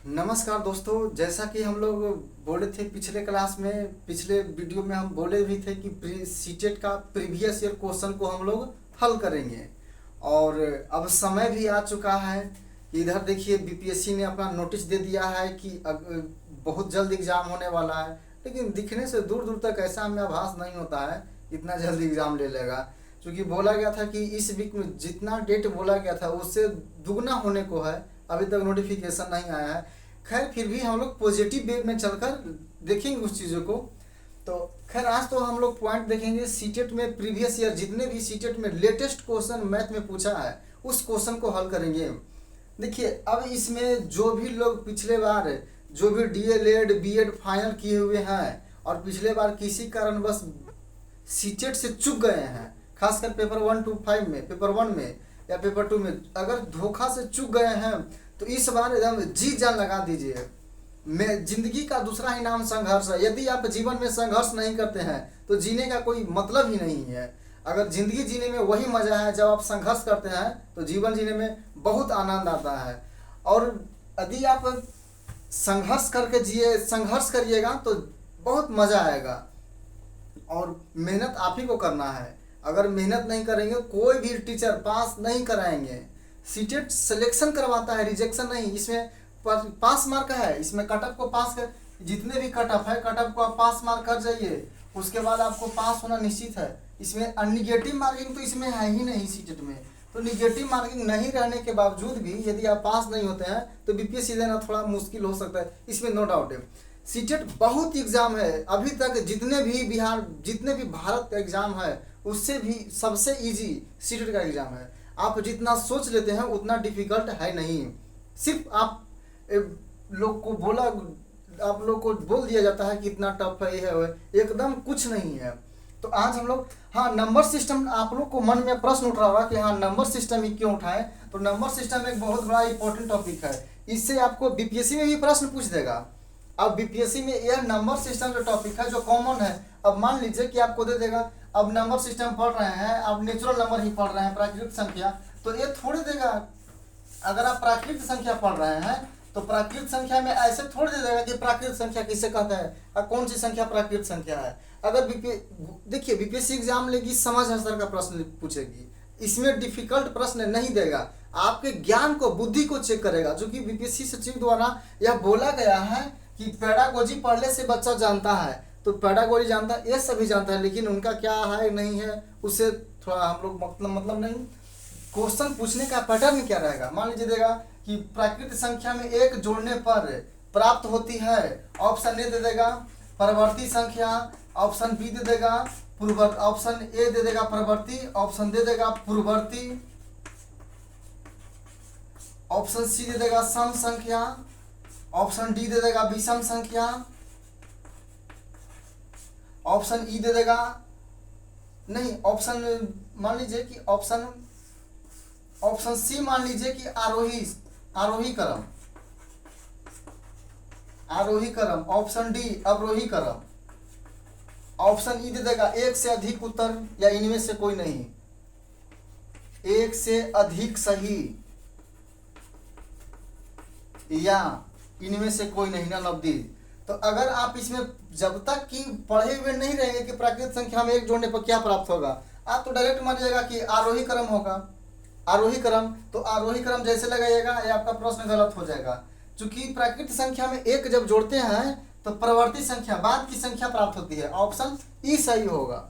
नमस्कार दोस्तों। जैसा कि हम लोग बोले थे पिछले क्लास में, पिछले वीडियो में हम बोले भी थे कि सीटेट का प्रीवियस ईयर क्वेश्चन को हम लोग हल करेंगे। और अब समय भी आ चुका है। इधर देखिए बीपीएससी ने अपना नोटिस दे दिया है कि बहुत जल्द एग्ज़ाम होने वाला है, लेकिन दिखने से दूर दूर तक ऐसा हमें आभास नहीं होता है इतना जल्दी एग्ज़ाम ले लेगा। क्योंकि बोला गया था कि इस वीक में जितना डेट बोला गया था उससे दुगना होने को है, अभी तक नोटिफिकेशन नहीं आया है। खैर फिर भी हम लोग पॉजिटिव वे में चलकर देखेंगे उस चीज़ों को। तो खैर आज तो हम लोग पॉइंट देखेंगे सीटेट में प्रीवियस ईयर जितने भी सीटेट में लेटेस्ट क्वेश्चन मैथ में पूछा है उस क्वेश्चन को हल करेंगे। देखिए अब इसमें जो भी लोग पिछले बार जो भी डीएलएड बीएड फाइनल किए हुए हैं और पिछले बार किसी कारणवश सीटेट से चूक गए हैं, खासकर पेपर 1 to 5 में, पेपर 1 में या पेपर 2 में अगर धोखा से चूक गए हैं तो इस बार एकदम जी जान लगा दीजिए। मैं जिंदगी का दूसरा ही नाम संघर्ष है। यदि आप जीवन में संघर्ष नहीं करते हैं तो जीने का कोई मतलब ही नहीं है। अगर जिंदगी जीने में वही मजा है जब आप संघर्ष करते हैं तो जीवन जीने में बहुत आनंद आता है। और यदि आप संघर्ष करके संघर्ष करिएगा तो बहुत मजा आएगा। और मेहनत आप ही को करना है। अगर मेहनत नहीं करेंगे कोई भी टीचर पास नहीं कराएंगे। सीटेट सिलेक्शन करवाता है, रिजेक्शन नहीं। इसमें पास मार्क है, इसमें कट ऑफ को पास कर, जितने भी कट ऑफ है कट ऑफ को आप पास मार्क कर जाइए, उसके बाद आपको पास होना निश्चित है। इसमें निगेटिव मार्किंग तो इसमें है ही नहीं सीटेट में। तो निगेटिव मार्किंग नहीं रहने के बावजूद भी यदि आप पास नहीं होते हैं तो बीपीएससी देना थोड़ा मुश्किल हो सकता है, इसमें नो डाउट है। सीटेट बहुत एग्जाम है, अभी तक जितने भी भारत का एग्जाम है उससे भी सबसे इजी सीटेट का एग्जाम है। आप जितना सोच लेते हैं उतना डिफिकल्ट है नहीं। सिर्फ आप लोग को बोल दिया जाता है कि इतना टफ है, ये है, एकदम कुछ नहीं है। तो आज हम लोग नंबर सिस्टम, आप लोग को मन में प्रश्न उठ रहा होगा कि नंबर सिस्टम ही क्यों उठाएं। तो नंबर सिस्टम एक बहुत बड़ा इंपॉर्टेंट टॉपिक है। इससे आपको बीपीएससी में भी प्रश्न पूछ देगा। अब बीपीएससी में यह नंबर सिस्टम जो टॉपिक है जो कॉमन है, अब मान लीजिए कि आपको दे देगा अब नंबर सिस्टम पढ़ रहे हैं, आप नेचुरल नंबर ही पढ़ रहे हैं, प्राकृतिक संख्या, तो ये थोड़ी देगा। अगर आप प्राकृतिक संख्या पढ़ रहे हैं तो प्राकृतिक संख्या में ऐसे थोड़ी दे देगा कि प्राकृतिक संख्या किसे कहते हैं और कौन सी संख्या प्राकृतिक संख्या है। अगर देखिए बीपीएससी एग्जाम लेगी, समझ स्तर का प्रश्न पूछेगी, इसमें डिफिकल्ट प्रश्न नहीं देगा, आपके ज्ञान को, बुद्धि को चेक करेगा। जो कि बीपीएससी सचिव द्वारा यह बोला गया है कि पेडागोजी पढ़ने से बच्चा जानता है, तो पेडागोजी जानता है, ये सभी जानता है, लेकिन उनका क्या है नहीं है उससे थोड़ा हम लोग मतलब नहीं। क्वेश्चन पूछने का पैटर्न क्या रहेगा, मान लीजिए देगा कि प्राकृतिक संख्या में एक जोड़ने पर प्राप्त होती है, ऑप्शन ए दे देगा परवर्ती संख्या, ऑप्शन बी दे देगा ऑप्शन ए दे देगा परवर्ती, ऑप्शन दे देगा पूर्ववर्ती, ऑप्शन सी दे देगा सम संख्या, ऑप्शन डी दे देगा विषम संख्या, ऑप्शन ई दे देगा नहीं, ऑप्शन मान लीजिए कि ऑप्शन सी मान लीजिए कि आरोही क्रम, ऑप्शन डी अवरोही क्रम, ऑप्शन ई दे देगा एक से अधिक उत्तर या इनमें से कोई नहीं, एक से अधिक सही या इनमें से कोई नहीं, ना नब्दी। तो अगर आप इसमें जब तक कि पढ़े हुए नहीं रहेंगे कि प्राकृतिक संख्या में एक जोड़ने पर क्या प्राप्त होगा, आप तो डायरेक्ट मान जाएगा कि आरोही क्रम होगा, आरोही क्रम। तो आरोही क्रम जैसे लगाइएगा ये आपका प्रश्न गलत हो जाएगा, क्योंकि प्राकृतिक संख्या में एक जब जोड़ते हैं तो प्रवर्ती संख्या बाद की संख्या प्राप्त होती है, ऑप्शन ई सही होगा।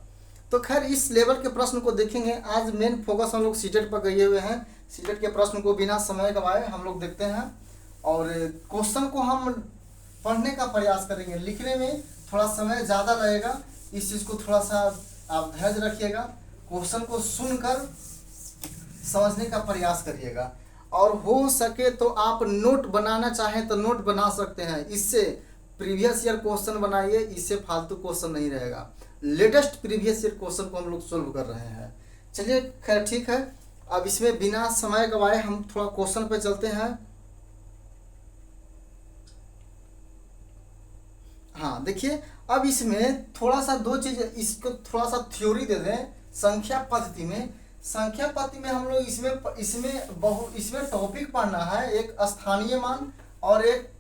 तो खैर इस लेवल के प्रश्न को देखेंगे। आज मेन फोकस हम लोग सीटेट पर गए हुए हैं। सीटेट के प्रश्न को बिना समय गवाए हम लोग देखते हैं और क्वेश्चन को हम पढ़ने का प्रयास करेंगे। लिखने में थोड़ा समय ज़्यादा लगेगा, इस चीज़ को थोड़ा सा आप धैर्य रखिएगा। क्वेश्चन को सुनकर समझने का प्रयास करिएगा और हो सके तो आप नोट बनाना चाहें तो नोट बना सकते हैं। इससे प्रीवियस ईयर क्वेश्चन बनाइए, इससे फालतू क्वेश्चन नहीं रहेगा। लेटेस्ट प्रीवियस ईयर क्वेश्चन को हम लोग सोल्व कर रहे हैं। चलिए खैर ठीक है, अब इसमें बिना समय गवाए हम थोड़ा क्वेश्चन पे चलते हैं। देखिए अब इसमें थोड़ा सा दो चीज, इसको थोड़ा सा थ्योरी दे दें। संख्या पद्धति में हम लोग इसमें टॉपिक पढ़ना है, एक स्थानीय मान और एक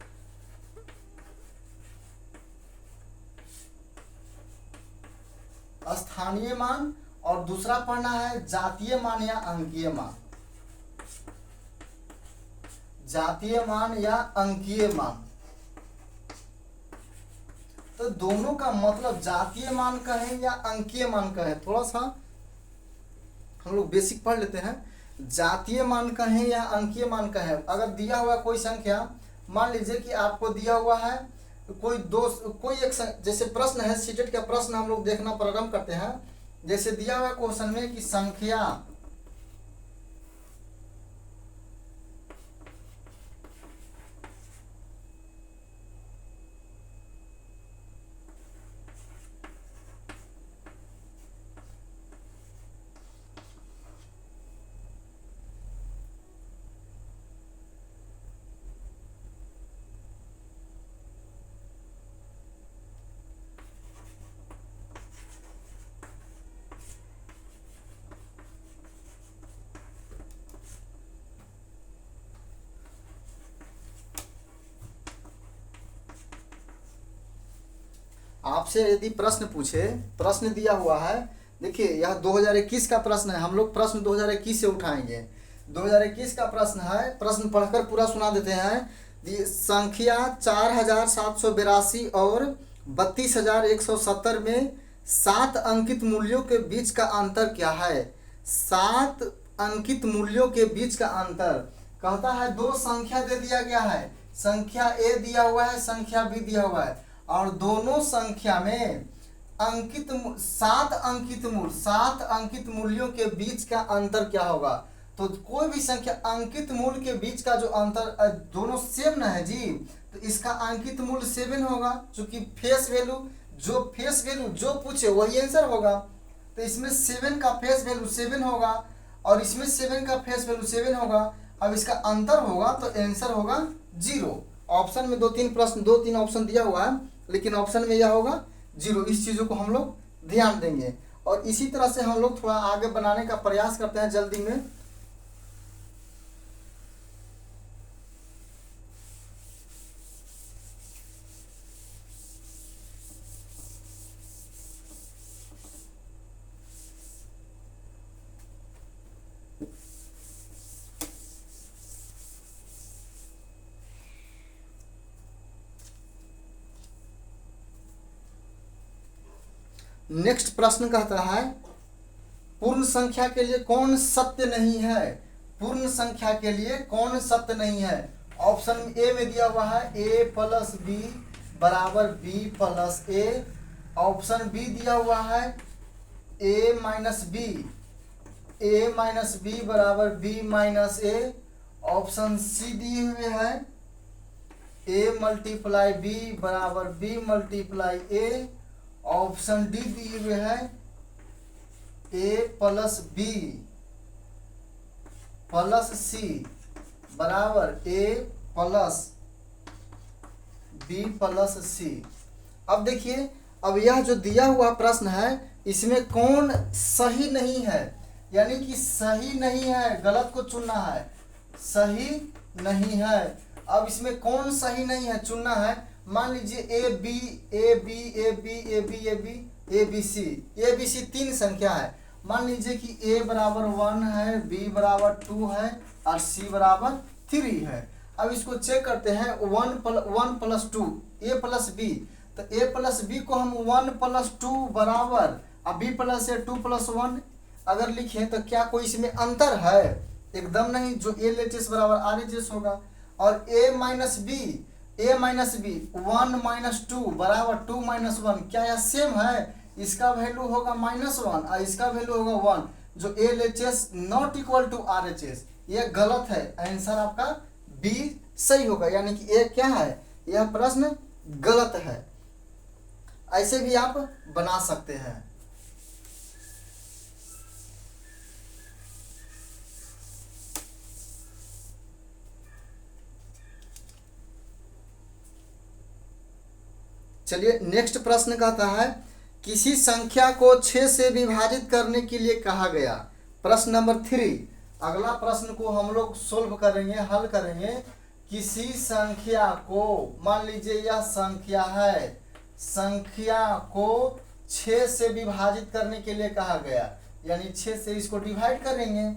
स्थानीय मान और दूसरा पढ़ना है जातीय मान या अंकीय मान। जातीय मान या अंकीय मान, तो दोनों का मतलब जातीय मान कहें या अंकीय मान कहें, थोड़ा सा हम लोग बेसिक पढ़ लेते हैं। जातीय मान कहें या अंकीय मान कहें, अगर दिया हुआ कोई संख्या, मान लीजिए कि आपको दिया हुआ है कोई एक जैसे प्रश्न है, सीटेट का प्रश्न हम लोग देखना प्रारंभ करते हैं। जैसे दिया हुआ क्वेश्चन में कि संख्या आपसे यदि प्रश्न पूछे, प्रश्न दिया हुआ है, देखिए यह 2021 का प्रश्न है, हम लोग प्रश्न 2021 से उठाएंगे। 2021 का प्रश्न है, प्रश्न पढ़कर पूरा सुना देते हैं। संख्या 4782 और 32170 में 7 अंकित मूल्यों के बीच का अंतर क्या है? 7 अंकित मूल्यों के बीच का अंतर कहता है, दो संख्या दे दिया गया है, संख्या ए दिया हुआ है, संख्या बी दिया हुआ है, और दोनों संख्या में सात अंकित मूल्यों के बीच का अंतर क्या होगा? तो कोई भी संख्या अंकित मूल्य के बीच का जो अंतर, दोनों सेम ना है जी, तो इसका अंकित मूल्य 7 होगा, क्योंकि फेस वैल्यू जो पूछे वही आंसर होगा। तो इसमें 7 का फेस वैल्यू 7 होगा और इसमें 7 का फेस वैल्यू 7 होगा। अब इसका अंतर होगा तो आंसर होगा 0। ऑप्शन में 2-3 ऑप्शन दिया हुआ है, लेकिन ऑप्शन में यह होगा 0। इस चीज़ों को हम लोग ध्यान देंगे और इसी तरह से हम लोग थोड़ा आगे बनाने का प्रयास करते हैं जल्दी में। नेक्स्ट प्रश्न कहता है, पूर्ण संख्या के लिए कौन सत्य नहीं है? पूर्ण संख्या के लिए कौन सत्य नहीं है? ऑप्शन ए में दिया हुआ है a प्लस बी बराबर b plus a। Option B दिया हुआ है a माइनस बी बराबर b minus a। Option C दिए हुए है a मल्टीप्लाई b बराबर b multiply a। Option D दिए हुए है a plus B plus C बराबर a plus B plus C. अब देखिए, अब यह जो दिया हुआ प्रश्न है इसमें कौन सही नहीं है, यानी कि सही नहीं है, गलत को चुनना है, सही नहीं है। अब इसमें कौन सही नहीं है चुनना है। मान लीजिए ए बी सी 3 संख्या है। मान लीजिए कि a बराबर 1 है, b बराबर 2 है और c बराबर 3 है। अब इसको चेक करते हैं, 1 प्लस 2 a प्लस b, तो a प्लस b को हम 1 प्लस 2 बराबर अब b प्लस a 2 प्लस 1 अगर लिखें तो क्या कोई इसमें अंतर है? एकदम नहीं, जो a लेटेस बराबर r एच होगा। और a माइनस बी 1 माइनस 2 बराबर 2 माइनस 1, क्या यह सेम है? इसका वैल्यू होगा -1 और इसका वैल्यू होगा 1, जो A H S not equal to R H S. यह गलत है, आंसर आपका बी सही होगा, यानी कि ए क्या है, यह प्रश्न गलत है। ऐसे भी आप बना सकते हैं। चलिए नेक्स्ट प्रश्न कहता है, किसी संख्या को 6 से विभाजित करने के लिए कहा गया। प्रश्न नंबर 3। अगला प्रश्न को हम लोग सोल्व करेंगे, हल करेंगे। किसी संख्या को, मान लीजिए यह संख्या है, संख्या को 6 से विभाजित करने के लिए कहा गया, यानी 6 से इसको डिवाइड करेंगे।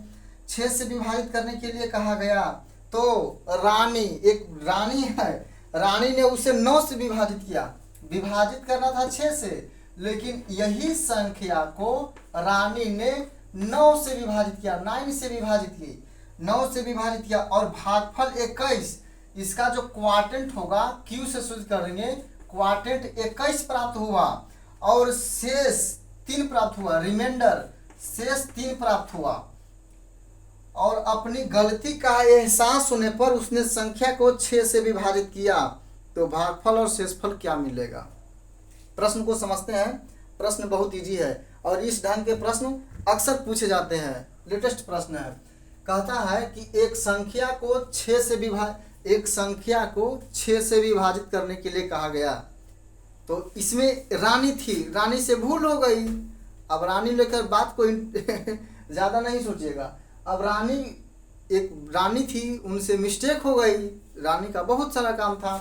6 से विभाजित करने के लिए कहा गया तो रानी, एक रानी है, रानी ने उसे 9 से विभाजित किया। विभाजित करना था 6 से, लेकिन यही संख्या को रानी ने 9 से विभाजित किया, 9 से विभाजित की, 9 से विभाजित किया। और भागफल 21, इसका जो क्वार्टेंट होगा क्यू से सूचित करेंगे, क्वार्टेंट 21 प्राप्त हुआ और शेष 3 प्राप्त हुआ, रिमाइंडर शेष 3 प्राप्त हुआ। और अपनी गलती का एहसास होने पर उसने संख्या को 6 से विभाजित किया, तो भागफल और शेषफल क्या मिलेगा। प्रश्न को समझते हैं। प्रश्न बहुत इजी है और इस ढंग के प्रश्न अक्सर पूछे जाते हैं। लेटेस्ट प्रश्न है, कहता है कि एक संख्या को 6 से विभाजित करने के लिए कहा गया। तो इसमें रानी थी, रानी से भूल हो गई। अब रानी लेकर बात को ज़्यादा नहीं सोचिएगा। अब रानी थी, उनसे मिस्टेक हो गई, रानी का बहुत सारा काम था,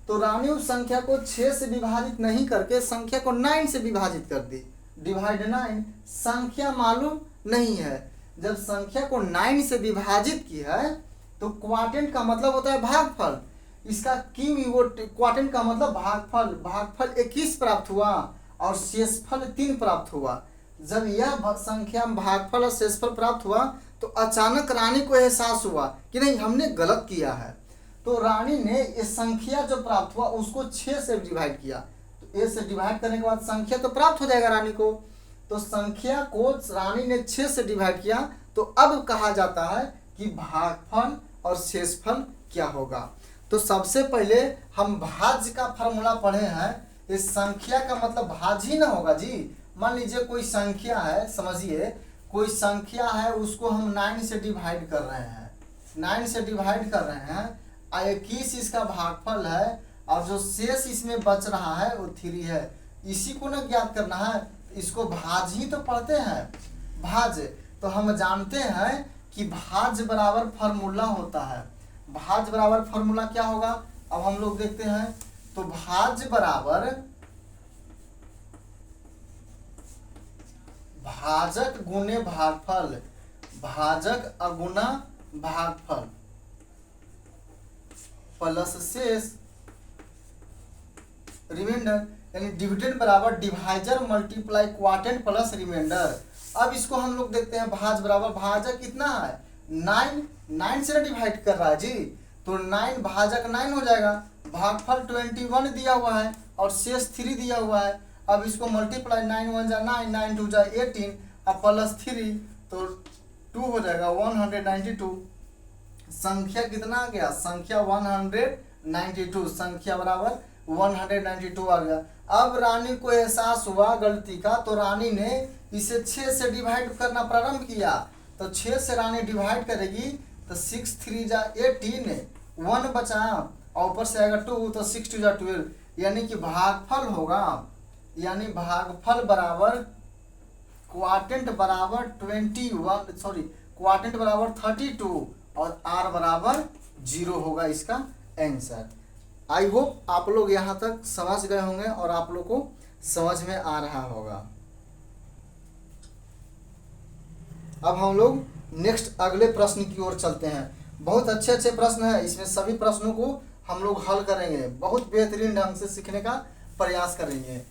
तो रानी उस संख्या को 6 से विभाजित नहीं करके संख्या को 9 से विभाजित कर दी। डिवाइड 9, संख्या मालूम नहीं है। जब संख्या को 9 से विभाजित की है तो क्वार्टेंट का मतलब होता है भागफल। इसका क्वार्टेंट का मतलब भागफल, भागफल 21 प्राप्त हुआ और शेषफल 3 प्राप्त हुआ। जब यह संख्या भागफल और शेषफल प्राप्त हुआ तो अचानक रानी को एहसास हुआ कि नहीं, हमने गलत किया है। तो रानी ने इस संख्या जो प्राप्त हुआ उसको 6 से डिवाइड किया। तो ए से डिवाइड करने के बाद संख्या तो प्राप्त हो जाएगा रानी को। तो संख्या को रानी ने 6 से डिवाइड किया। तो अब कहा जाता है कि भागफल और शेषफल क्या होगा। तो सबसे पहले हम भाज्य का फॉर्मूला पढ़े हैं। इस संख्या का मतलब भाज्य ही ना होगा जी। मान लीजिए कोई संख्या है, समझिए कोई संख्या है, उसको हम 9 से डिवाइड कर रहे हैं, 9 से डिवाइड कर रहे हैं, 21 इसका भागफल है और जो शेष इसमें बच रहा है वो 3 है। इसी को ना ज्ञात करना है, इसको भाज्य ही तो पढ़ते हैं, भाज्य। तो हम जानते हैं कि भाज्य बराबर फॉर्मूला होता है। भाज्य बराबर फॉर्मूला क्या होगा, अब हम लोग देखते हैं। तो भाज्य बराबर भाजक गुणे भागफल, भाजक अगुना भागफल प्लस शेष रिमाइंडर, यानी डिविडेंड बराबर divisor multiply quotient plus remainder. अब इसको हम लोग देखते हैं। भाज्य बराबर भाजक कितना है, 9 से डिवाइड कर रहा है जी, तो 9 भाजक 9 हो जाएगा। भागफल 21 दिया हुआ है और शेष 3 दिया हुआ है। अब इसको मल्टीप्लाई 9 1 जा 9, 9 2 जा 18, अब प्लस 3 तो 2 हो जाएगा 192। संख्या कितना आ गया, संख्या 192, संख्या बराबर 192 आ गया। अब रानी को एहसास हुआ गलती का, तो रानी ने इसे 6 से डिवाइड करना प्रारंभ किया। तो 6 से रानी डिवाइड करेगी तो 6 3 जा 18, 1 बचा और ऊपर से आएगा 2, तो 6 2 जा 12, यानी कि भागफल होगा, यानी भागफल बराबर क्वार्टेंट बराबर 32 और आर बराबर 0 होगा इसका आंसर। आई होप आप लोग यहाँ तक समझ गए होंगे और आप लोग को समझ में आ रहा होगा। अब हम लोग नेक्स्ट अगले प्रश्न की ओर चलते हैं। बहुत अच्छे अच्छे प्रश्न हैं, इसमें सभी प्रश्नों को हम लोग हल करेंगे, बहुत बेहतरीन ढंग से सीखने का प्रयास करेंगे।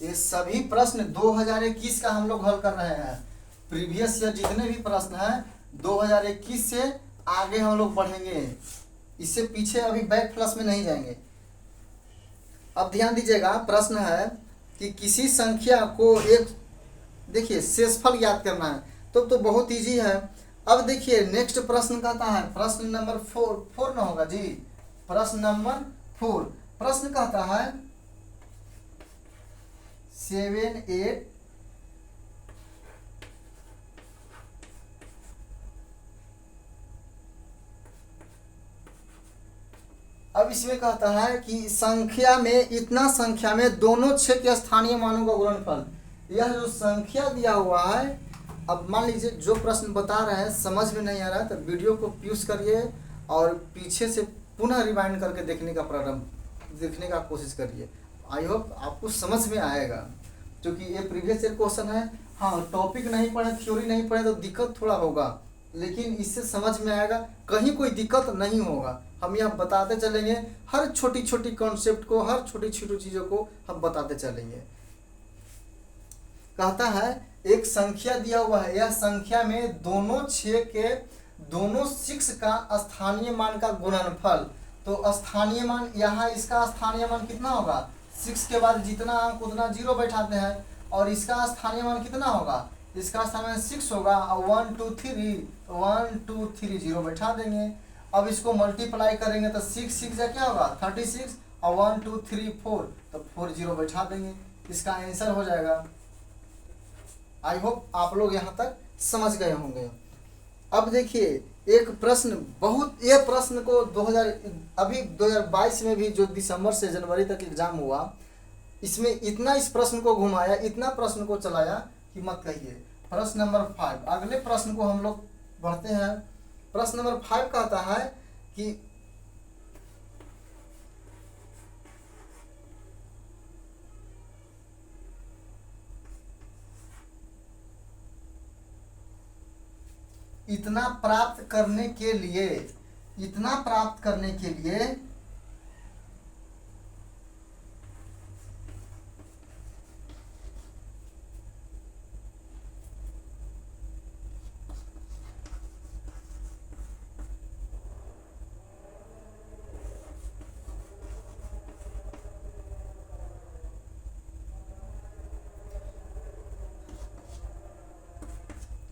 ये सभी प्रश्न 2021 का हम लोग हल कर रहे हैं। प्रीवियस ईयर जितने भी प्रश्न हैं 2021 से आगे हम लोग पढ़ेंगे, इससे पीछे अभी बैक प्लस में नहीं जाएंगे। अब ध्यान दीजिएगा, प्रश्न है कि किसी संख्या को एक, देखिए शेषफल याद करना है तो बहुत इजी है। अब देखिए नेक्स्ट प्रश्न कहता है, प्रश्न नंबर 4 ना होगा जी, प्रश्न नंबर 4। प्रश्न कहता है 7 8 अब इसमें कहता है कि संख्या में इतना संख्या में दोनों छेद के स्थानीय मानों का गुणनफल। यह जो संख्या दिया हुआ है, अब मान लीजिए जो प्रश्न बता रहे हैं समझ में नहीं आ रहा है तो वीडियो को पॉज करिए और पीछे से पुनः रिवाइंड करके देखने का कोशिश करिए। आई होप आपको समझ में आएगा, क्योंकि ये प्रीवियस ईयर क्वेश्चन है। हाँ, टॉपिक नहीं पढ़े, थ्योरी नहीं पढ़े तो दिक्कत थोड़ा होगा, लेकिन इससे समझ में आएगा, कहीं कोई दिक्कत नहीं होगा। हम यहाँ बताते चलेंगे, हर छोटी छोटी कॉन्सेप्ट को, हर छोटी छोटी चीज़ों को हम बताते चलेंगे। कहता है एक संख्या दिया हुआ है, यह संख्या में दोनों 6 के दोनों 6 का स्थानीय मान का गुणनफल। तो स्थानीय मान, यहाँ इसका स्थानीय मान कितना होगा, 6 के बाद जितना अंक उतना 0 बैठाते हैं, और इसका स्थानीय मान कितना होगा, इसका स्थानीय मान 6 होगा, और 1 2 3 0 बैठा देंगे। अब इसको मल्टीप्लाई करेंगे तो 6 या क्या होगा 36, और 1 2 3 4, तो 4 0 बैठा देंगे, इसका आंसर हो जाएगा। आई होप आप लोग यहाँ तक समझ गए होंगे। अब देखिए एक प्रश्न, बहुत ये प्रश्न को 2022 में भी जो दिसंबर से जनवरी तक एग्जाम हुआ, इसमें इतना इस प्रश्न को घुमाया, इतना प्रश्न को चलाया कि मत कहिए। प्रश्न नंबर 5, अगले प्रश्न को हम लोग बढ़ते हैं। प्रश्न नंबर 5 कहता है कि इतना प्राप्त करने के लिए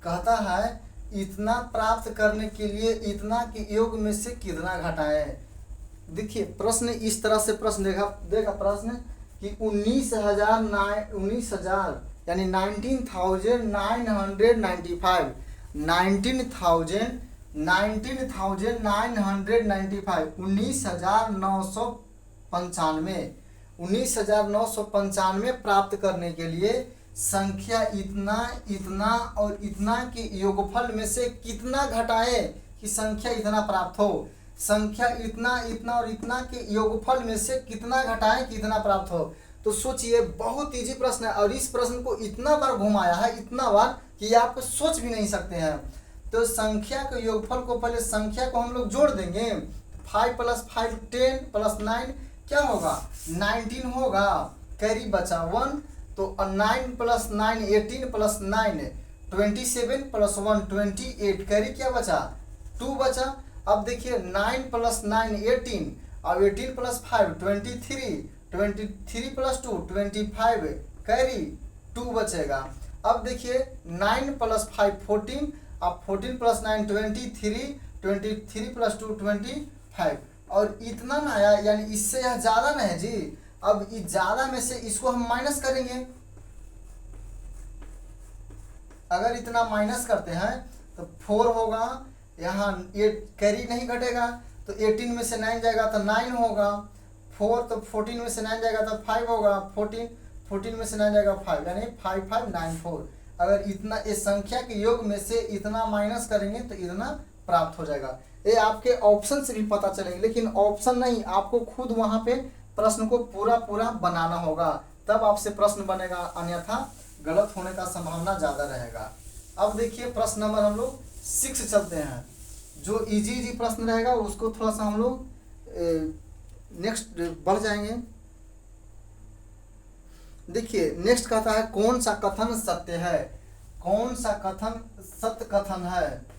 कहता है इतना प्राप्त करने के लिए इतना के योग में से कितना घटाएं। देखिए प्रश्न इस तरह से प्रश्न देगा प्रश्न कि 19,000 यानी 19,995 19,995 प्राप्त करने के लिए संख्या इतना इतना और इतना के योगफल में से कितना घटाए कि संख्या इतना प्राप्त हो। संख्या इतना इतना और इतना के योगफल में से कितना घटाए कि इतना प्राप्त हो। तो सोचिए बहुत इजी प्रश्न है, और इस प्रश्न को इतना बार घुमाया है, इतना बार कि आप सोच भी नहीं सकते हैं। तो संख्या के योगफल को, पहले संख्या को हम लोग जोड़ देंगे। 5 + 5 10 + 9 क्या होगा 19 होगा, कैरी बचा 1, तो 9 + 9 18 + 9 27 + 1 28, कैरी क्या बचा 2 बचा। अब देखिए 9 + 9 18, अब 18 + 5 23, 23 + 2 25, कैरी 2 बचेगा। अब देखिए 9 + 5 14, अब 14 + 9 23, 23 + 2 25, और इतना ना आया, यानी इससे यह ज़्यादा ना है जी। अब इस ज़्यादा में से इसको हम माइनस करेंगे। अगर इतना माइनस करते हैं तो 4 होगा, यहाँ ये कैरी नहीं घटेगा, तो 18 में से 9 जाएगा तो 9 होगा, 4 तो 14 में से 9 जाएगा तो 5 होगा, 14 में से 9 जाएगा 5, यानी 5594। अगर इतना इस संख्या के योग में से इतना माइनस करेंगे तो इतना प्राप्त हो जाएगा। ये आपके ऑप्शन से भी पता चलेंगे, लेकिन ऑप्शन नहीं, आपको खुद वहाँ पे प्रश्न को पूरा बनाना होगा, तब आपसे प्रश्न बनेगा, अन्यथा गलत होने का संभावना ज़्यादा रहेगा। अब देखिए प्रश्न नंबर हम लोग 6 चलते हैं। जो इजी प्रश्न रहेगा उसको थोड़ा सा हम लोग नेक्स्ट बढ़ जाएंगे। देखिए नेक्स्ट कहता है कौन सा कथन सत्य है, कौन सा कथन सत्य कथन है।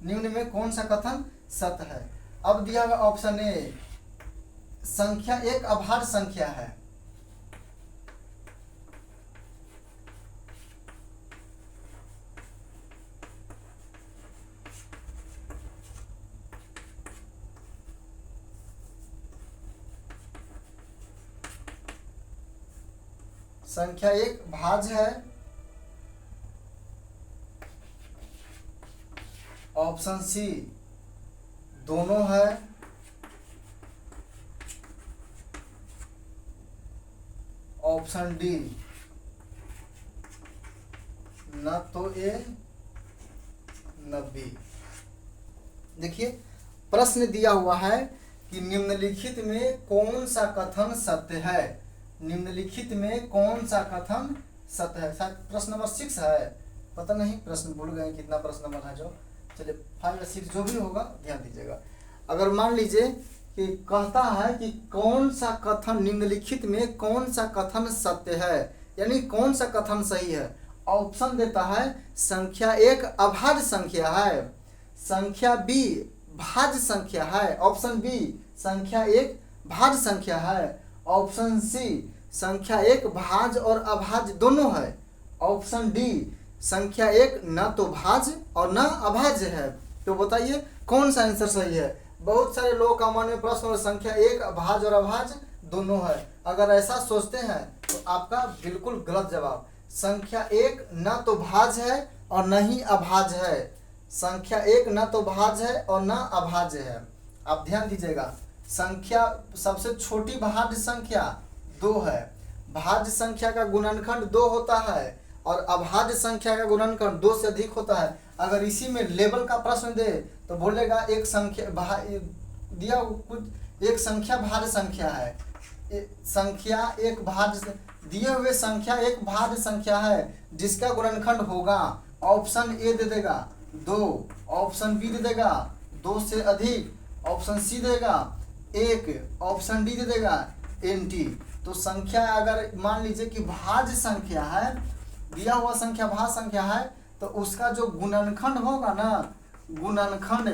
निम्न में कौन सा कथन सत्य है। अब दिया हुआ ऑप्शन ए, संख्या एक अभाज्य संख्या है। संख्या एक भाज्य है। ऑप्शन सी दोनों है। ऑप्शन डी न तो ए न बी। देखिए प्रश्न दिया हुआ है कि निम्नलिखित में कौन सा कथन सत्य है। निम्नलिखित में कौन सा कथन सत्य है। शायद प्रश्न नंबर 6 है, पता नहीं, प्रश्न भूल गए कितना प्रश्न नंबर है। जो चलिए 5 या 6 जो भी होगा ध्यान दीजिएगा। अगर मान लीजिए कि कहता है कि कौन सा कथन, निम्नलिखित में कौन सा कथन सत्य है, यानी कौन सा कथन सही है। ऑप्शन देता है संख्या 1 अभाज्य संख्या है, संख्या बी भाज्य संख्या है, ऑप्शन बी संख्या 1 भाज्य संख्या है, ऑप्शन सी संख्या 1 भाज्य और अभाज्य दोनों है, ऑप्शन डी संख्या 1 न तो भाज्य और न अभाज्य है। तो बताइए कौन सा आंसर सही है। बहुत सारे लोगों का मन में प्रश्न और संख्या 1 भाज्य और अभाज्य दोनों है। अगर ऐसा सोचते हैं तो आपका बिल्कुल गलत जवाब। संख्या 1 न तो भाज्य है और न ही अभाज्य है। संख्या 1 न तो भाज्य है और न अभाज्य है। आप ध्यान दीजिएगा, संख्या सबसे छोटी भाज्य संख्या 2 है। भाज्य संख्या का गुणनखंड 2 होता है और अभाज्य संख्या का गुणनखंड 2 से अधिक होता है। अगर इसी में लेवल का प्रश्न दे तो बोलेगा एक संख्या दिया कुछ, एक संख्या भाज्य संख्या है, संख्या एक भाज्य दिए हुए संख्या एक भाज्य संख्या है जिसका गुणनखंड होगा, ऑप्शन ए दे देगा 2, ऑप्शन बी दे देगा 2 से अधिक, ऑप्शन सी देगा 1, ऑप्शन डी दे देगा NT। तो संख्या अगर मान लीजिए कि भाज्य संख्या है, दिया हुआ संख्या भाज्य संख्या है, तो उसका जो गुणनखंड होगा ना, गुणनखंड,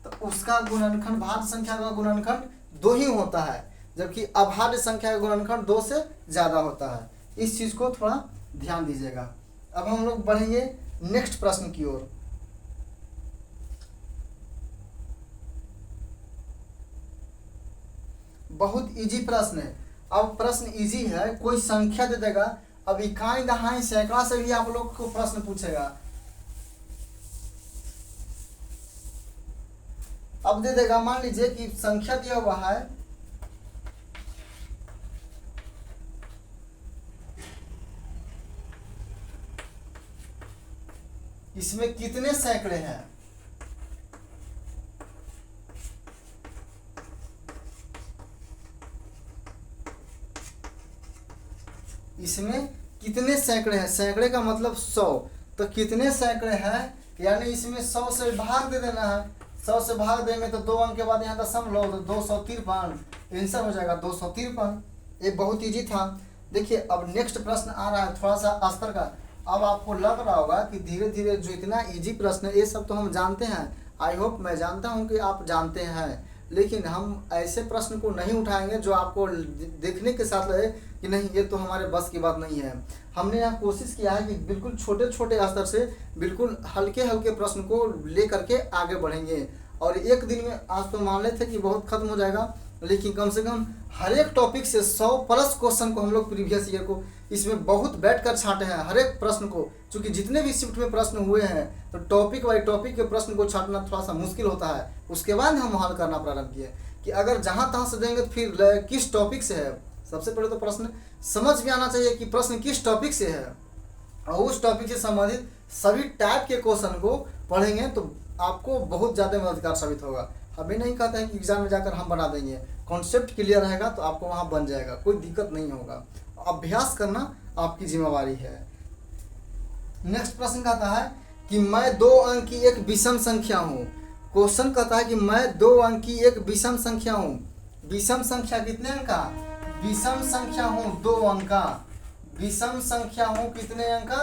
तो उसका गुणनखंड भाज्य संख्या का गुणनखंड 2 ही होता है, जबकि अभाज्य संख्या का गुणनखंड 2 से ज़्यादा होता है। इस चीज़ को थोड़ा ध्यान दीजिएगा। अब हम लोग बढ़ेंगे नेक्स्ट प्रश्न की ओर। बहुत इजी प्रश्न है। अब प्रश्न इजी है, कोई संख्या दे देगा। अब इकाई दहाई सैकड़ा से भी आप लोग को प्रश्न पूछेगा। अब दे देगा, मान लीजिए कि संख्या दिया हुआ है इसमें कितने सैकड़े हैं, इसमें कितने सैकड़े हैं। सैकड़े का मतलब 100, तो कितने सैकड़े हैं, यानी इसमें 100 से भाग दे देना है। 100 से भाग देंगे तो 2 अंक के बाद यहाँ दशमलव, तो 253 आंसर हो जाएगा 253। ये बहुत इजी था। देखिए अब नेक्स्ट प्रश्न आ रहा है थोड़ा सा स्तर का। अब आपको लग रहा होगा कि धीरे धीरे जो इतना इजी प्रश्न है ये सब तो हम जानते हैं। आई होप, मैं जानता हूँ कि आप जानते हैं, लेकिन हम ऐसे प्रश्न को नहीं उठाएंगे जो आपको देखने के साथ लगे कि नहीं ये तो हमारे बस की बात नहीं है। हमने यहाँ कोशिश किया है कि बिल्कुल छोटे छोटे स्तर से बिल्कुल हल्के हल्के प्रश्न को ले करके आगे बढ़ेंगे। और एक दिन में आज तो मान लेते थे कि बहुत खत्म हो जाएगा, लेकिन कम से कम हर एक टॉपिक से 100+ क्वेश्चन को हम लोग प्रीवियस ईयर को इसमें बहुत बैठ कर छांटे हैं। हर एक प्रश्न को, क्योंकि जितने भी शिफ्ट में प्रश्न हुए हैं तो टॉपिक वाइज टॉपिक के प्रश्न को छांटना थोड़ा सा मुश्किल होता है। उसके बाद हम हल करना प्रारंभ किए कि अगर जहाँ तहाँ से देंगे तो फिर किस टॉपिक से है। सबसे पहले तो प्रश्न समझ में आना चाहिए कि प्रश्न किस टॉपिक से है, और उस टॉपिक से संबंधित सभी टाइप के क्वेश्चन को पढ़ेंगे तो आपको बहुत ज़्यादा मददगार साबित होगा। हमें नहीं कहते हैं कि एग्जाम में जाकर हम बना देंगे, कॉन्सेप्ट क्लियर रहेगा तो आपको वहाँ बन जाएगा, कोई दिक्कत नहीं होगा। अभ्यास करना आपकी जिम्मेवारी है। नेक्स्ट प्रश्न कहता है कि मैं 2 अंक की एक विषम संख्या हूँ। क्वेश्चन कहता है कि मैं 2 अंक की एक विषम संख्या हूँ। विषम संख्या कितने अंक का? विषम संख्या हूँ 2 अंक का। विषम संख्या हूँ कितने अंक का?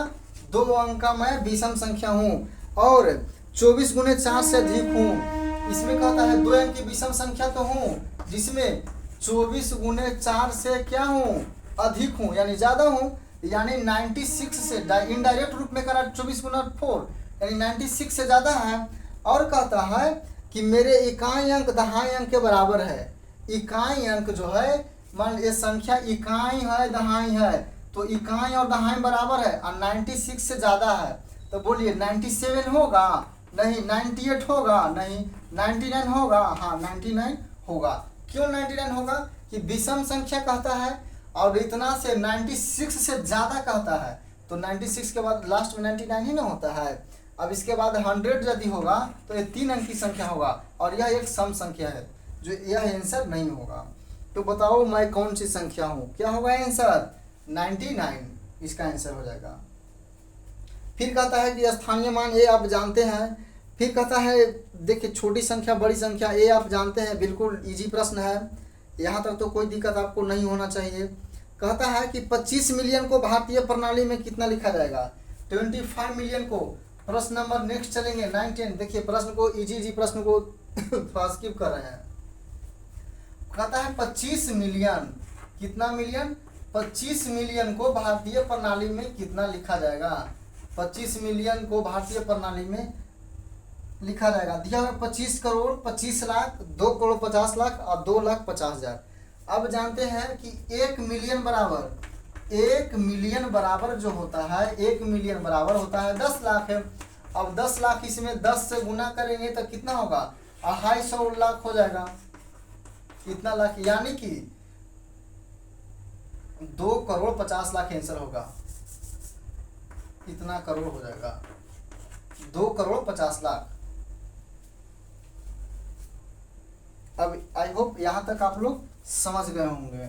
2 अंक का मैं विषम संख्या हूँ और 24 गुणे 4 से अधिक हूँ। इसमें कहता है 2 अंक की विषम संख्या तो हूँ जिसमें 24 गुणे 4 से क्या हूँ? अधिक हूँ, यानी ज़्यादा हूँ, यानी 96 से इनडायरेक्ट रूप में करा 24 गुना 4 यानी 96 से ज़्यादा है। और कहता है कि मेरे इकाई अंक दहाई अंक के बराबर है। इकाई अंक जो है, मान ये संख्या इकाई है दहाई है, तो इकाई और दहाई बराबर है और 96 से ज़्यादा है। तो बोलिए 97 होगा? नहीं। 98 होगा? नहीं। 99 होगा? हाँ 99 होगा। क्यों 99 होगा? कि विषम संख्या कहता है और इतना से 96 से ज़्यादा कहता है तो 96 के बाद लास्ट में 99 ही ना होता है। अब इसके बाद 100 यदि होगा तो ये 3 अंक की संख्या होगा और यह एक सम संख्या है, जो यह आंसर नहीं होगा। तो बताओ मैं कौन सी संख्या हूँ, क्या होगा आंसर 99 इसका आंसर हो जाएगा। फिर कहता है कि स्थानीय मान ए आप जानते हैं। फिर कहता है देखिए छोटी संख्या बड़ी संख्या ए आप जानते हैं, बिल्कुल इजी प्रश्न है, यहाँ तक तो कोई दिक्कत आपको नहीं होना चाहिए। कहता है कि 25 मिलियन को भारतीय प्रणाली में कितना लिखा जाएगा, 25 मिलियन को। प्रश्न नंबर नेक्स्ट चलेंगे 9 10। देखिए प्रश्न को इजी प्रश्न को थोड़ा स्किप कर रहे हैं। कहता है 25 मिलियन, कितना मिलियन, 25 मिलियन को भारतीय प्रणाली में कितना लिखा जाएगा। 25 मिलियन को भारतीय प्रणाली में लिखा जाएगा। दिया हुआ 25 करोड़ 25 लाख, 2 करोड़ 50 लाख और 2,50,000। अब जानते हैं कि 1 मिलियन बराबर जो होता है, 1 मिलियन बराबर होता है 10 लाख है। अब 10 लाख इसमें 10 से गुना करेंगे तो कितना होगा, 250 लाख हो जाएगा। इतना लाख यानी कि 2 करोड़ 50 लाख आंसर होगा, इतना करोड़ हो जाएगा, 2 करोड़ 50 लाख। अब आई होप यहाँ तक आप लोग समझ गए होंगे।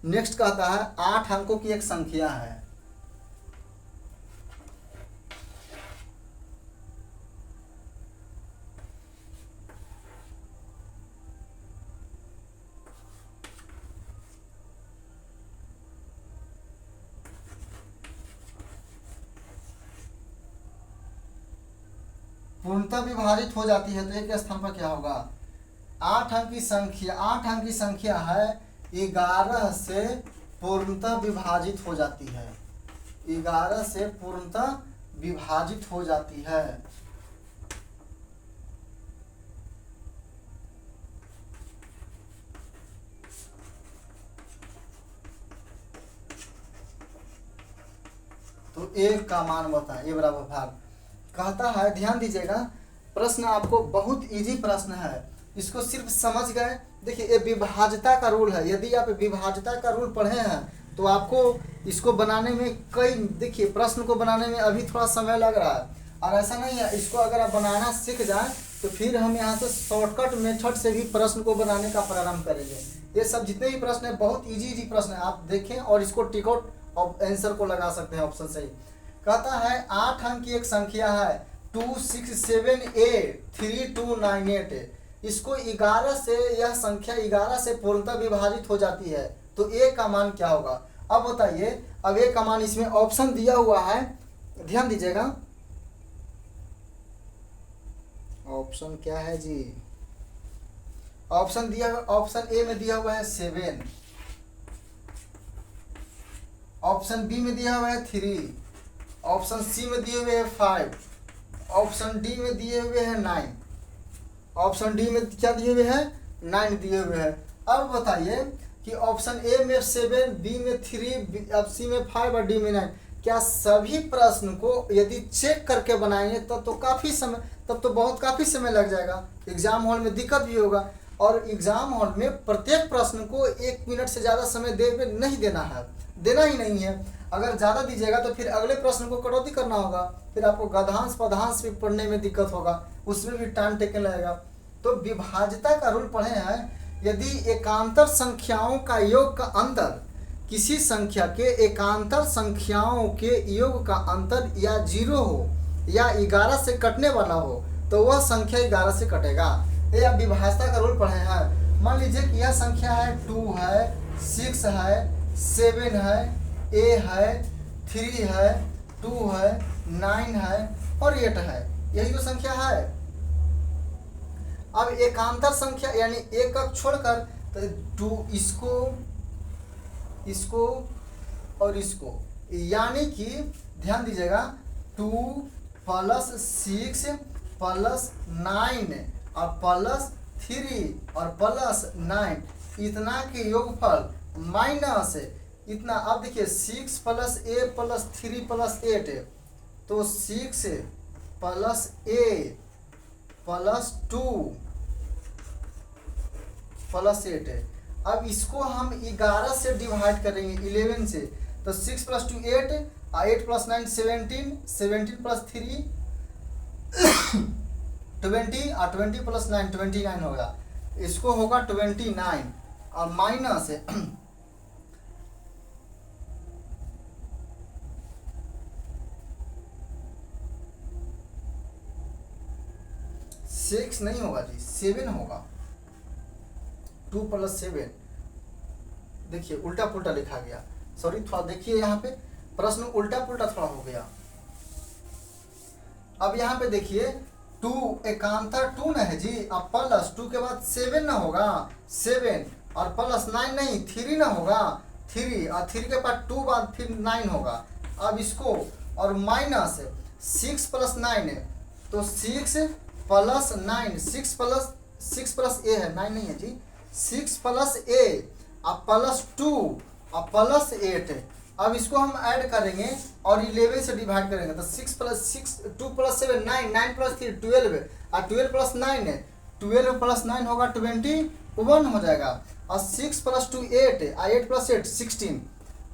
नेक्स्ट कहता है 8 अंकों की एक संख्या है। पूर्णतः विभाजित हो जाती है तो एक स्थान पर क्या होगा, 8 अंक की संख्या, 8 अंक की संख्या है, 11 से पूर्णतः विभाजित हो जाती है, 11 से पूर्णतः विभाजित हो जाती है। तो 1 का मान बताएं, ए बराबर भाग। कहता है ध्यान दीजिएगा, प्रश्न आपको बहुत इजी प्रश्न है, इसको सिर्फ समझ गए। देखिए ये विभाज्यता का रूल है, यदि आप विभाज्यता का रूल पढ़े हैं तो आपको इसको बनाने में कई, देखिए प्रश्न को बनाने में अभी थोड़ा समय लग रहा है और ऐसा नहीं है, इसको अगर आप बनाना सीख जाए तो फिर हम यहाँ से शॉर्टकट मेथड से भी प्रश्न को बनाने का प्रारंभ करेंगे। ये सब जितने भी प्रश्न है बहुत इजी प्रश्न है, आप देखें और इसको टिक आउट और आंसर को लगा सकते हैं ऑप्शन सही। कहता है 8 अंक की एक संख्या है 267A3298, इसको 11 से, यह संख्या 11 से पूर्णतः विभाजित हो जाती है तो ए का मान क्या होगा। अब बताइए, अब ए का मान इसमें ऑप्शन दिया हुआ है, ध्यान दीजिएगा ऑप्शन क्या है जी, ऑप्शन दिया हुआ, ऑप्शन ए में दिया हुआ है 7, ऑप्शन बी में दिया हुआ है 3, ऑप्शन सी में दिए हुए हैं 5, ऑप्शन डी में दिए हुए हैं 9, ऑप्शन डी में क्या दिए हुए हैं 9 दिए हुए हैं। अब बताइए कि ऑप्शन ए में 7, बी में 3, अब सी में 5 और डी में 9, क्या सभी प्रश्न को यदि चेक करके बनाएंगे तब तो काफ़ी समय, तब तो काफ़ी समय लग जाएगा, एग्जाम हॉल में दिक्कत भी होगा। और एग्जाम हॉल में प्रत्येक प्रश्न को 1 मिनट से ज़्यादा समय नहीं देना है, देना ही नहीं है। अगर ज़्यादा दीजिएगा तो फिर अगले प्रश्न को कटौती करना होगा, फिर आपको गद्यांश पदांश भी पढ़ने में दिक्कत होगा, उसमें भी टाइम टेकन लगेगा। तो विभाज्यता का रूल पढ़े हैं, यदि एकांतर संख्याओं का योग का अंतर, किसी संख्या के एकांतर संख्याओं के योग का अंतर या 0 हो या 11 से कटने वाला हो तो वह संख्या 11 से कटेगा। ये आप विभाज्यता का रूल पढ़े हैं। मान लीजिए कि यह संख्या है 2 है, 6 है, 7 है, ए है, 3 है, 2 है, 9 है और 8 है, यही तो संख्या है। अब एकांतर संख्या यानी एक अंक छोड़कर तो 2, इसको और इसको, यानी कि ध्यान दीजिएगा 2 + 6 + 9 और +3 और +9, इतना के योगफल माइनस इतना। अब देखिए 6 प्लस ए प्लस 3 प्लस 8 है, तो 6 प्लस ए प्लस 2 प्लस 8 है। अब इसको हम 11 से डिवाइड करेंगे 11 से, तो 6 प्लस 2 8, 8 प्लस 9 17, 17 प्लस 3 20 और 20 प्लस 9 29 होगा। इसको होगा 29 और माइनस है 6 नहीं होगा जी, 7 होगा। 2 प्लस 7, देखिए उल्टा पुल्टा लिखा गया, सॉरी थोड़ा देखिए यहाँ पे प्रश्न उल्टा पुल्टा थोड़ा हो गया। अब यहाँ पे देखिए 2 एकांतर 2 न है जी, अब प्लस 2 के बाद 7 ना होगा, 7 और प्लस 9 नहीं 3 ना होगा, 3 और 3 के बाद 2 बाद फिर 9 होगा। अब इसको और माइनस 6 प्लस 9 है, तो 6 प्लस 9, 6 प्लस ए है, 9 नहीं है जी, 6 प्लस ए अब प्लस 2 और प्लस 8। अब इसको हम ऐड करेंगे और 11 से डिवाइड करेंगे, तो 6 प्लस 6 2 प्लस 7 9, 9 प्लस 3 12 और 12 प्लस 9 है, 12 प्लस 9 होगा 21 हो जाएगा। और 6 प्लस 2 8 और 8 प्लस 8 16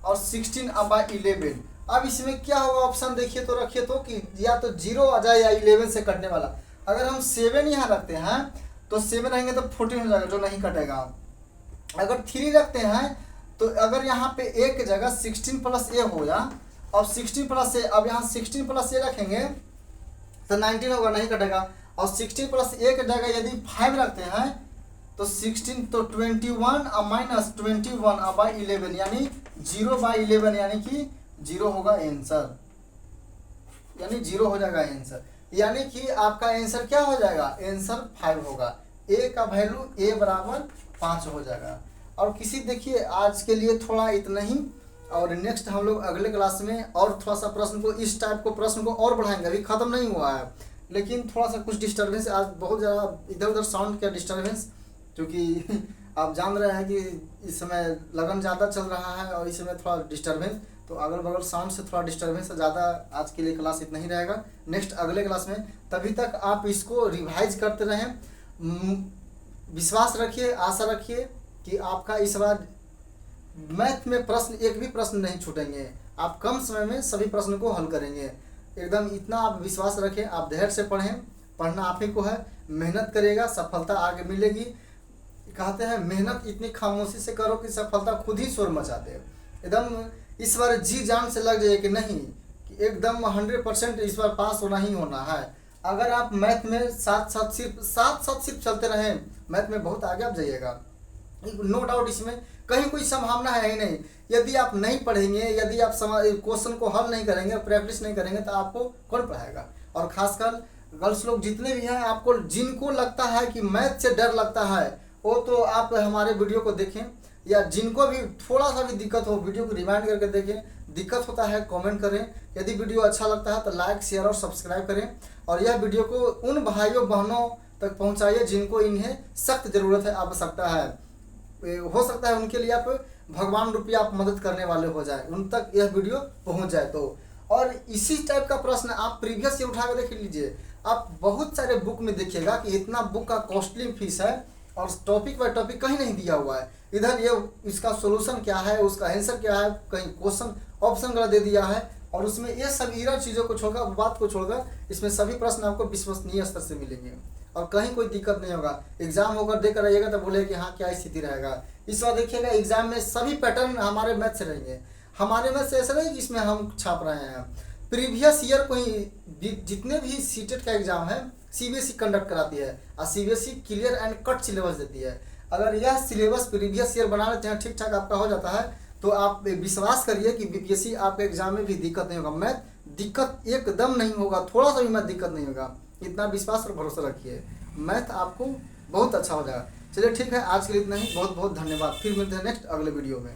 और 16 अब 11। अब इसमें क्या होगा ऑप्शन देखिए तो रखिए तो कि या तो 0 आ जाए या 11 से कटने वाला। अगर हम 7 यहाँ रखते हैं तो 7 रहेंगे तो 14 हो जाएगा जो नहीं कटेगा। अगर 3 रखते हैं तो अगर यहाँ पे ए की जगह 16 प्लस ए हो जा, अब 16 प्लस ए, अब यहाँ 16 प्लस ए रखेंगे तो 19 होगा नहीं कटेगा। और 16 प्लस ए की जगह यदि 5 रखते हैं तो 16 तो 21 और माइनस 21 और बाई 11 यानी 0/11 यानी कि 0 होगा आंसर, यानी 0 हो जाएगा आंसर। यानी कि आपका आंसर क्या हो जाएगा, आंसर 5 होगा। ए का वैल्यू ए बराबर 5 हो जाएगा। और किसी देखिए आज के लिए थोड़ा इतना ही, और नेक्स्ट हम लोग अगले क्लास में और थोड़ा सा प्रश्न को इस टाइप को प्रश्न को और बढ़ाएंगे। अभी ख़त्म नहीं हुआ है लेकिन थोड़ा सा कुछ डिस्टर्बेंस आज बहुत ज़्यादा इधर उधर साउंड का डिस्टर्बेंस, क्योंकि आप जान रहे हैं कि इस समय लगन ज़्यादा चल रहा है और इस समय थोड़ा डिस्टर्बेंस, तो अगल बगल साउंड से थोड़ा डिस्टर्बेंस ज़्यादा। आज के लिए क्लास इतना ही रहेगा, नेक्स्ट अगले क्लास में। तभी तक आप इसको रिवाइज करते रहें। विश्वास रखिए, आशा रखिए कि आपका इस बार मैथ में प्रश्न एक भी प्रश्न नहीं छूटेंगे। आप कम समय में सभी प्रश्न को हल करेंगे एकदम, इतना आप विश्वास रखें। आप धैर्य से पढ़ें, पढ़ना आप ही को है, मेहनत करेगा सफलता आगे मिलेगी। कहते हैं मेहनत इतनी खामोशी से करो कि सफलता खुद ही शोर मचा दे। एकदम इस बार जी जान से लग जाए कि नहीं, कि एकदम 100% इस बार पास होना ही होना है। अगर आप मैथ में साथ साथ सिर्फ चलते रहें, मैथ में बहुत आगे आप जाइएगा, नो डाउट। इसमें कहीं कोई संभावना है ही नहीं। यदि आप नहीं पढ़ेंगे, यदि आप क्वेश्चन को हल नहीं करेंगे, प्रैक्टिस नहीं करेंगे, तो आपको कौन पढ़ाएगा। और खासकर गर्ल्स लोग जितने भी हैं, आपको जिनको लगता है कि मैथ से डर लगता है, वो तो आप हमारे वीडियो को देखें, या जिनको भी थोड़ा सा भी दिक्कत हो वीडियो को रिवाइंड करके देखें। दिक्कत होता है कमेंट करें, यदि वीडियो अच्छा लगता है तो लाइक शेयर और सब्सक्राइब करें। और यह वीडियो को उन भाइयों बहनों तक पहुंचाइए जिनको इन्हें सख्त ज़रूरत है, आवश्यकता है। हो सकता है उनके लिए आप भगवान रूपी आप मदद करने वाले हो जाए, उन तक यह वीडियो पहुंच जाए तो। और इसी टाइप का प्रश्न आप प्रीवियस से उठा कर देख लीजिए। आप बहुत सारे बुक में देखिएगा कि इतना बुक का कॉस्टली फीस है और टॉपिक बाय टॉपिक कहीं नहीं दिया हुआ है। इधर ये इसका सोल्यूशन क्या है, उसका आंसर क्या है, कहीं क्वेश्चन ऑप्शन गलत दे दिया है, और उसमें ये सब इरर चीज़ों को छोड़कर, बात को छोड़कर, इसमें सभी प्रश्न आपको विश्वसनीय स्तर से मिलेंगे और कहीं कोई दिक्कत नहीं होगा। एग्जाम होकर देकर आइएगा तो बोले कि हाँ क्या स्थिति रहेगा। इस बार देखिएगा एग्जाम में सभी पैटर्न हमारे मैथ से रहेंगे। हमारे मैथ से ऐसा नहीं कि इसमें हम छाप रहे हैं, प्रीवियस ईयर को ही जितने भी सीटेट का एग्जाम है सीबीएसई कंडक्ट कराती है, और CBSE clear and cut syllabus देती है। अगर यह सिलेबस प्रीवियस ईयर बना लेते हैं, ठीक ठाक आपका हो जाता है, तो आप विश्वास करिए कि बीपीएससी आपके एग्जाम में भी दिक्कत नहीं होगा। मैथ दिक्कत एकदम नहीं होगा, थोड़ा सा भी मैथ दिक्कत नहीं होगा, इतना विश्वास और भरोसा रखिए, मैथ आपको बहुत अच्छा हो जाएगा। चलिए ठीक है, आज के लिए इतना ही। बहुत बहुत धन्यवाद। फिर मिलते हैं नेक्स्ट अगले वीडियो में।